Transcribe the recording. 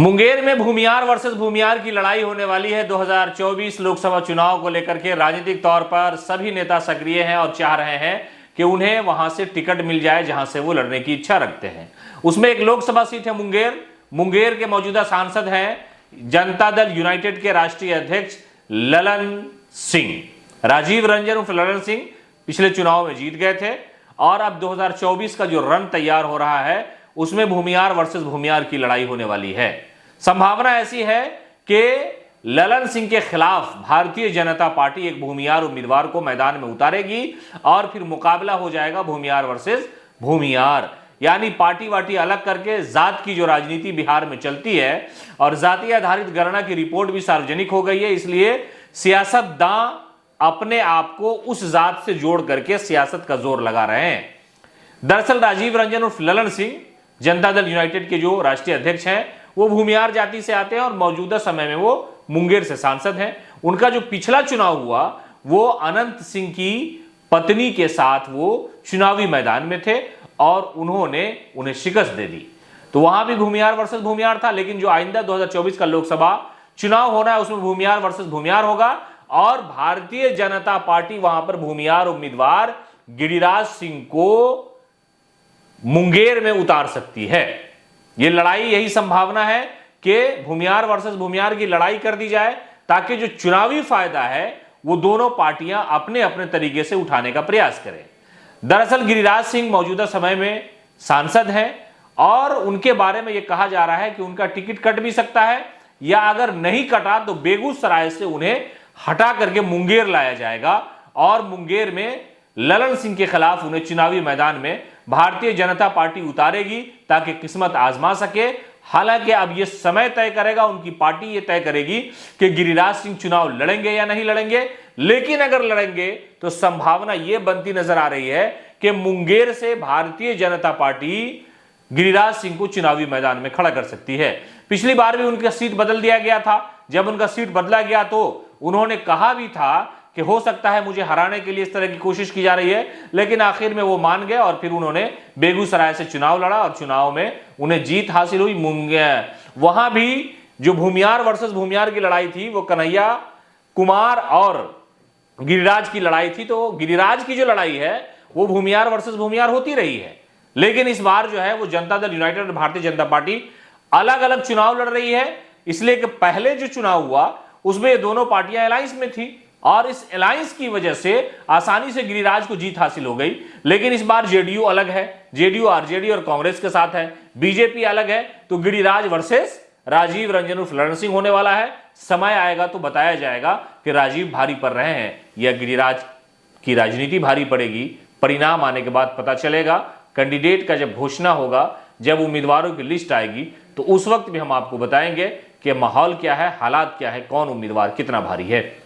मुंगेर में भूमियार वर्सेस भूमियार की लड़ाई होने वाली है। 2024 लोकसभा चुनाव को लेकर के राजनीतिक तौर पर सभी नेता सक्रिय हैं और चाह रहे हैं कि उन्हें वहां से टिकट मिल जाए जहां से वो लड़ने की इच्छा रखते हैं। उसमें एक लोकसभा सीट है मुंगेर के मौजूदा सांसद हैं जनता दल यूनाइटेड के राष्ट्रीय अध्यक्ष ललन सिंह। राजीव रंजन उर्फ ललन सिंह पिछले चुनाव में जीत गए थे और अब 2024 का जो रन तैयार हो रहा है उसमें भूमियार वर्सेस भूमियार की लड़ाई होने वाली है। संभावना ऐसी है कि ललन सिंह के खिलाफ भारतीय जनता पार्टी एक भूमियार उम्मीदवार को मैदान में उतारेगी और फिर मुकाबला हो जाएगा भूमियार वर्सेस भूमियार, यानी पार्टी वाटी अलग करके जात की जो राजनीति बिहार में चलती है और जाति आधारित गणना की रिपोर्ट भी सार्वजनिक हो गई है, इसलिए सियासतदान अपने आप को उस जात से जोड़ करके सियासत का जोर लगा रहे हैं। दरअसल राजीव रंजन उर्फ ललन सिंह जनता दल यूनाइटेड के जो राष्ट्रीय अध्यक्ष हैं वो भूमियार जाति से आते हैं और मौजूदा समय में वो मुंगेर से सांसद हैं। उनका जो पिछला चुनाव हुआ वो अनंत सिंह की पत्नी के साथ वो चुनावी मैदान में थे और उन्होंने उन्हें शिकस्त दे दी। तो वहां भी भूमियार वर्सेस भूमियार था, लेकिन जो आइंदा 2024 का लोकसभा चुनाव होना है उसमें भूमियार वर्सेस भूमियार होगा और भारतीय जनता पार्टी वहां पर भूमियार उम्मीदवार गिरिराज सिंह को मुंगेर में उतार सकती है। यह लड़ाई, यही संभावना है कि भूमियार वर्सेस भूमियार की लड़ाई कर दी जाए ताकि जो चुनावी फायदा है वो दोनों पार्टियां अपने अपने तरीके से उठाने का प्रयास करें। दरअसल गिरिराज सिंह मौजूदा समय में सांसद हैं और उनके बारे में यह कहा जा रहा है कि उनका टिकट कट भी सकता है या अगर नहीं कटा तो बेगूसराय से उन्हें हटा करके मुंगेर लाया जाएगा और मुंगेर में ललन सिंह के खिलाफ उन्हें चुनावी मैदान में भारतीय जनता पार्टी उतारेगी ताकि किस्मत आजमा सके। हालांकि अब यह समय तय करेगा, उनकी पार्टी यह तय करेगी कि गिरिराज सिंह चुनाव लड़ेंगे या नहीं लड़ेंगे, लेकिन अगर लड़ेंगे तो संभावना यह बनती नजर आ रही है कि मुंगेर से भारतीय जनता पार्टी गिरिराज सिंह को चुनावी मैदान में खड़ा कर सकती है। पिछली बार भी उनका सीट बदल दिया गया था। जब उनका सीट बदला गया तो उन्होंने कहा भी था कि हो सकता है मुझे हराने के लिए इस तरह की कोशिश की जा रही है, लेकिन आखिर में वो मान गए और फिर उन्होंने बेगूसराय से चुनाव लड़ा और चुनाव में उन्हें जीत हासिल हुई। वहां भी जो भूमियार वर्सेस भूमियार की लड़ाई थी वो कन्हैया कुमार और गिरिराज की लड़ाई थी, तो गिरिराज की जो लड़ाई है वो भूमियार वर्सेस भूमियार होती रही है, लेकिन इस बार जो है वो जनता दल यूनाइटेड और भारतीय जनता पार्टी अलग अलग चुनाव लड़ रही है, इसलिए कि पहले जो चुनाव हुआ उसमें ये दोनों पार्टियां अलायंस में थी और इस अलायंस की वजह से आसानी से गिरिराज को जीत हासिल हो गई। लेकिन इस बार जेडीयू अलग है, जेडीयू आरजेडी और कांग्रेस के साथ है, बीजेपी अलग है, तो गिरिराज वर्सेस राजीव रंजन उर्फ ललन सिंह होने वाला है। समय आएगा तो बताया जाएगा कि राजीव भारी पड़ रहे हैं या गिरिराज की राजनीति भारी पड़ेगी। परिणाम आने के बाद पता चलेगा। कैंडिडेट का जब घोषणा होगा, जब उम्मीदवारों की लिस्ट आएगी तो उस वक्त भी हम आपको बताएंगे कि माहौल क्या है, हालात क्या है, कौन उम्मीदवार कितना भारी है।